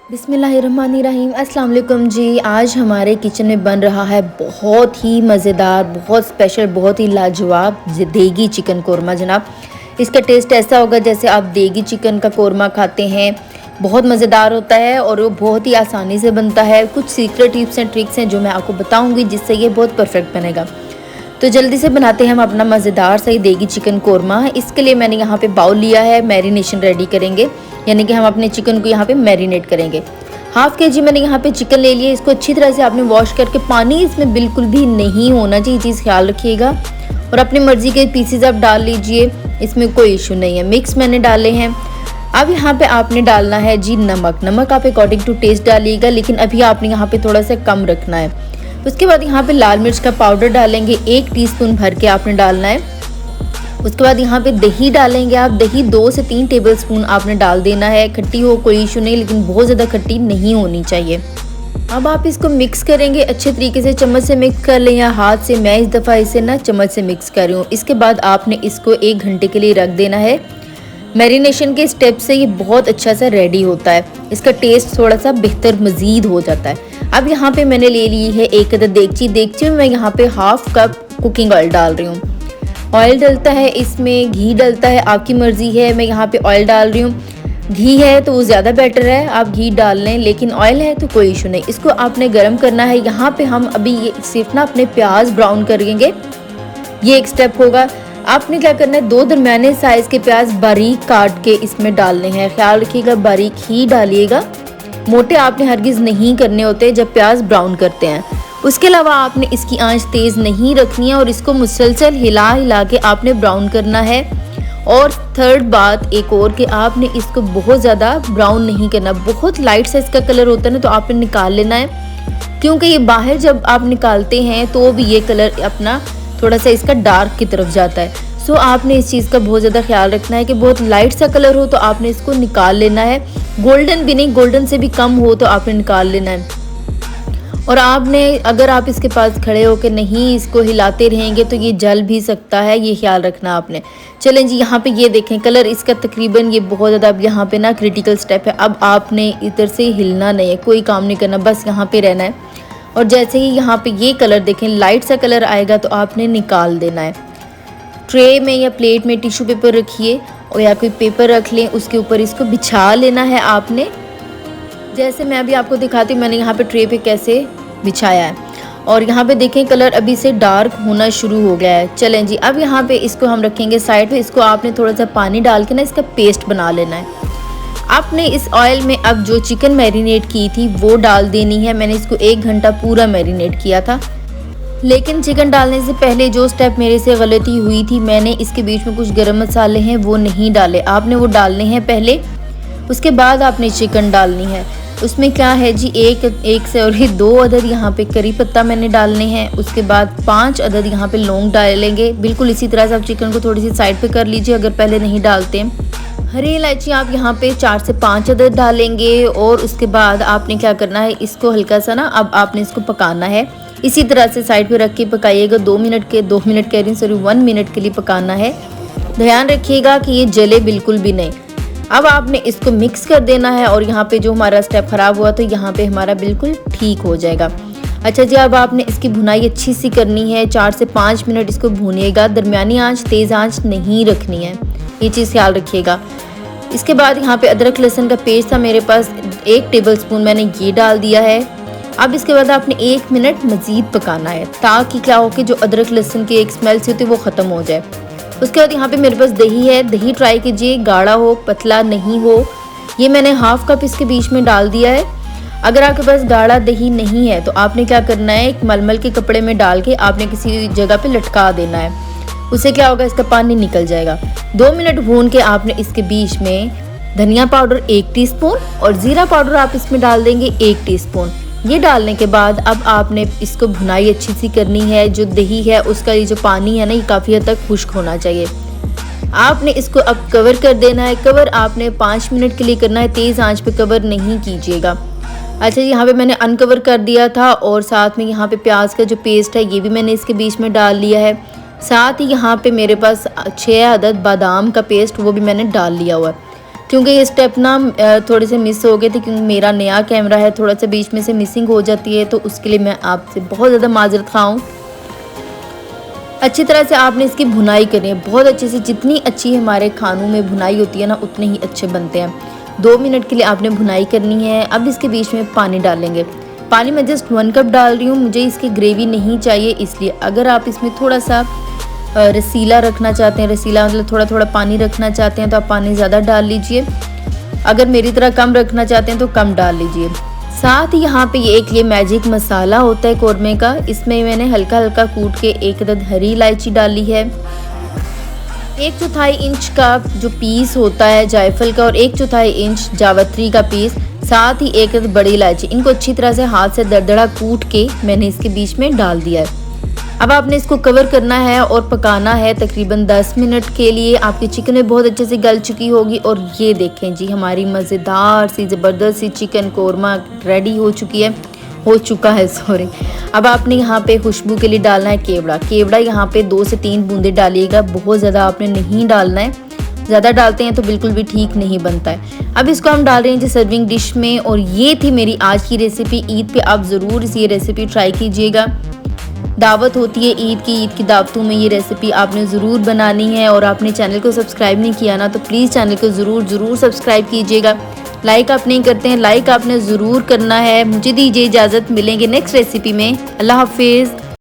बिस्मिल्लाहिर्रहमानिर्रहीम। अस्सलाम वालेकुम जी। आज हमारे किचन में बन रहा है बहुत ही मज़ेदार, बहुत स्पेशल, बहुत ही लाजवाब देगी चिकन कोरमा जनाब। इसका टेस्ट ऐसा होगा जैसे आप देगी चिकन का कोरमा खाते हैं। बहुत मज़ेदार होता है और वो बहुत ही आसानी से बनता है। कुछ सीक्रेट टिप्स एंड ट्रिक्स हैं जो मैं आपको बताऊंगी जिससे ये बहुत परफेक्ट बनेगा। तो जल्दी से बनाते हैं हम अपना मज़ेदार सही देगी चिकन कोरमा। इसके लिए मैंने यहाँ पे बाउल लिया है, मैरिनेशन रेडी करेंगे, यानी कि हम अपने चिकन को यहाँ पे मैरिनेट करेंगे। हाफ के जी मैंने यहाँ पे चिकन ले लिया। इसको अच्छी तरह से आपने वॉश करके, पानी इसमें बिल्कुल भी नहीं होना चाहिए, चीज़ ख्याल रखिएगा। और अपनी मर्ज़ी के पीसेज आप डाल लीजिए, इसमें कोई इशू नहीं है। मिक्स मैंने डाले हैं। अब यहाँ पे आपने डालना है जी नमक। नमक आप अकॉर्डिंग टू टेस्ट डालिएगा, लेकिन अभी आपने यहाँ पे थोड़ा सा कम रखना है। उसके बाद यहाँ पे लाल मिर्च का पाउडर डालेंगे, 1 टीस्पून भर के आपने डालना है। उसके बाद यहाँ पे दही डालेंगे आप। दही 2 से 3 टेबलस्पून आपने डाल देना है। खट्टी हो कोई इशू नहीं, लेकिन बहुत ज़्यादा खट्टी नहीं होनी चाहिए। अब आप इसको मिक्स करेंगे अच्छे तरीके से, चम्मच से मिक्स कर लें या हाथ से। मैं इस दफ़ा इसे ना चम्मच से मिक्स कर रही हूँ। इसके बाद आपने इसको 1 घंटे के लिए रख देना है। मैरिनेशन के स्टेप से ये बहुत अच्छा सा रेडी होता है, इसका टेस्ट थोड़ा सा बेहतर मज़ीद हो जाता है। अब यहाँ पे मैंने ले ली है 1 अदद देगची में मैं यहाँ पे हाफ कप कुकिंग ऑयल डाल रही हूँ। ऑयल डलता है, इसमें घी डलता है, आपकी मर्ज़ी है। मैं यहाँ पे ऑयल डाल रही हूँ। घी है तो वो ज़्यादा बेटर है, आप घी डाल लें, लेकिन ऑयल है तो कोई इशू नहीं। इसको आपने गर्म करना है। यहाँ पे हम अभी ये सिर्फ ना अपने प्याज ब्राउन करेंगे, ये एक स्टेप होगा। आपने क्या करना है, 2 दरमियाने साइज़ के प्याज बारीक काट के इसमें डालने हैं। ख्याल रखिएगा बारीक ही डालिएगा, मोटे आपने हरगिज़ नहीं करने होते जब प्याज ब्राउन करते हैं। उसके अलावा आपने इसकी आंच तेज़ नहीं रखनी है और इसको मुसलसल हिला हिला के आपने ब्राउन करना है। और थर्ड बात एक और कि आपने इसको बहुत ज़्यादा ब्राउन नहीं करना। बहुत लाइट सा इसका कलर होता है ना, तो आपने निकाल लेना है, क्योंकि ये बाहर जब आप निकालते हैं तो भी ये कलर अपना थोड़ा सा इसका डार्क की तरफ जाता है। सो आपने इस चीज़ का बहुत ज़्यादा ख्याल रखना है कि बहुत लाइट सा कलर हो तो आपने इसको निकाल लेना है। गोल्डन भी नहीं, गोल्डन से भी कम हो तो आपने निकाल लेना है। और आपने अगर आप इसके पास खड़े होकर नहीं इसको हिलाते रहेंगे तो ये जल भी सकता है, ये ख्याल रखना आपने। चलें जी, यहाँ पे ये देखें कलर इसका तकरीबन ये बहुत ज़्यादा, अब यहाँ पे ना क्रिटिकल स्टेप है। अब आपने इधर से हिलना नहीं है, कोई काम नहीं करना, बस यहाँ पे रहना है। और जैसे ही यहाँ पे ये कलर देखें लाइट सा कलर आएगा तो आपने निकाल देना है। ट्रे में या प्लेट में टिश्यू पेपर रखिए और या कोई पेपर रख लें, उसके ऊपर इसको बिछा लेना है आपने। जैसे मैं अभी आपको दिखाती हूँ मैंने यहाँ पे ट्रे पे कैसे बिछाया है। और यहाँ पे देखें कलर अभी से डार्क होना शुरू हो गया है। चलें जी, अब यहाँ पे इसको हम रखेंगे साइड पे। इसको आपने थोड़ा सा पानी डाल के ना इसका पेस्ट बना लेना है। आपने इस ऑयल में अब जो चिकन मैरिनेट की थी वो डाल देनी है। मैंने इसको 1 घंटा पूरा मैरिनेट किया था, लेकिन चिकन डालने से पहले जो स्टेप मेरे से गलती हुई थी, मैंने इसके बीच में कुछ गरम मसाले हैं वो नहीं डाले। आपने वो डालने हैं पहले, उसके बाद आपने चिकन डालनी है। उसमें क्या है जी, एक से और 2 अदद यहाँ पे करी पत्ता मैंने डालने हैं। उसके बाद 5 अदद यहाँ पे लौंग डालेंगे। बिल्कुल इसी तरह से आप चिकन को थोड़ी सी साइड पे कर लीजिए अगर पहले नहीं डालते हैं। हरी इलायची आप यहाँ पे 4 से 5 अदद डालेंगे। और उसके बाद आपने क्या करना है, इसको हल्का सा ना अब आपने इसको पकाना है। इसी तरह से साइड पे रख के पकाइएगा। 2 मिनट कह रही हूँ, सॉरी 1 मिनट के लिए पकाना है। ध्यान रखिएगा कि ये जले बिल्कुल भी नहीं। अब आपने इसको मिक्स कर देना है और यहाँ पे जो हमारा स्टेप ख़राब हुआ तो यहाँ पे हमारा बिल्कुल ठीक हो जाएगा। अच्छा जी, अब आपने इसकी भुनाई अच्छी सी करनी है। 4 से 5 मिनट इसको भूनिएगा। दरमियानी आंच, तेज़ आंच नहीं रखनी है, ये चीज़ ख्याल रखिएगा। इसके बाद यहाँ पे अदरक लहसुन का पेस्ट था मेरे पास, 1 टेबलस्पून मैंने ये डाल दिया है। अब इसके बाद आपने 1 मिनट मज़ीद पकाना है ताकि क्या हो कि जो अदरक लहसुन की एक स्मेल सी होती है वो ख़त्म हो जाए। उसके बाद यहाँ पे मेरे पास दही है। दही ट्राई कीजिए, गाढ़ा हो पतला नहीं हो। ये मैंने हाफ कप इसके बीच में डाल दिया है। अगर आपके पास गाढ़ा दही नहीं है तो आपने क्या करना है, एक मलमल के कपड़े में डाल के आपने किसी जगह पे लटका देना है। उससे क्या होगा, इसका पानी निकल जाएगा। 2 मिनट भून के आपने इसके बीच में धनिया पाउडर 1 टीस्पून और ज़ीरा पाउडर आप इसमें डाल देंगे 1 टीस्पून। ये डालने के बाद अब आपने इसको भुनाई अच्छी सी करनी है। जो दही है उसका ये जो पानी है ना, ये काफ़ी हद तक खुश्क होना चाहिए। आपने इसको अब कवर कर देना है। कवर आपने 5 मिनट के लिए करना है, तेज़ आंच पे कवर नहीं कीजिएगा। अच्छा, यहाँ पे मैंने अनकवर कर दिया था और साथ में यहाँ पे प्याज का जो पेस्ट है ये भी मैंने इसके बीच में डाल लिया है। साथ ही यहाँ पे मेरे पास 6 अदद बादाम का पेस्ट वो भी मैंने डाल लिया हुआ है। क्योंकि ये स्टेप ना थोड़े से मिस हो गए थे, क्योंकि मेरा नया कैमरा है, थोड़ा सा बीच में से मिसिंग हो जाती है, तो उसके लिए मैं आपसे बहुत ज़्यादा माजरत खा हूँ। अच्छी तरह से आपने इसकी भुनाई करनी है, बहुत अच्छे से। जितनी अच्छी हमारे खानों में भुनाई होती है ना, उतने ही अच्छे बनते हैं। 2 मिनट के लिए आपने भुनाई करनी है। अब इसके बीच में पानी डालेंगे। पानी मैं जस्ट 1 कप डाल रही हूँ, मुझे इसकी ग्रेवी नहीं चाहिए, इसलिए अगर आप इसमें थोड़ा सा रसीला रखना चाहते हैं, रसीला मतलब थोड़ा थोड़ा पानी रखना चाहते हैं, तो आप पानी ज़्यादा डाल लीजिए। अगर मेरी तरह कम रखना चाहते हैं तो कम डाल लीजिए। साथ ही यहाँ पे ये मैजिक मसाला होता है कौरमे का, इसमें मैंने हल्का हल्का कूट के 1 अदद हरी इलायची डाली है, 1/4 इंच का जो पीस होता है जायफल का, और 1/4 इंच जावित्री का पीस, साथ ही 1 अदद बड़ी इलायची। इनको अच्छी तरह से हाथ से दरदरा कूट के मैंने इसके बीच में डाल दिया है। अब आपने इसको कवर करना है और पकाना है तकरीबन 10 मिनट के लिए। आपकी चिकन में बहुत अच्छे से गल चुकी होगी, और ये देखें जी, हमारी मज़ेदार सी ज़बरदस्त सी चिकन कोरमा रेडी हो चुका है सॉरी। अब आपने यहाँ पे खुशबू के लिए डालना है केवड़ा यहाँ पे 2 से 3 बूंदे डालिएगा, बहुत ज़्यादा आपने नहीं डालना है, ज़्यादा डालते हैं तो बिल्कुल भी ठीक नहीं बनता है। अब इसको हम डाल रहे हैं जी सर्विंग डिश में, और ये थी मेरी आज की रेसिपी। ईद पे आप ज़रूर ये रेसिपी ट्राई कीजिएगा। दावत होती है ईद की दावतों में ये रेसिपी आपने ज़रूर बनानी है। और आपने चैनल को सब्सक्राइब नहीं किया ना, तो प्लीज़ चैनल को ज़रूर सब्सक्राइब कीजिएगा। लाइक आप नहीं करते हैं, लाइक आपने ज़रूर करना है। मुझे दीजिए इजाज़त, मिलेंगे नेक्स्ट रेसिपी में। अल्लाह हाफिज़।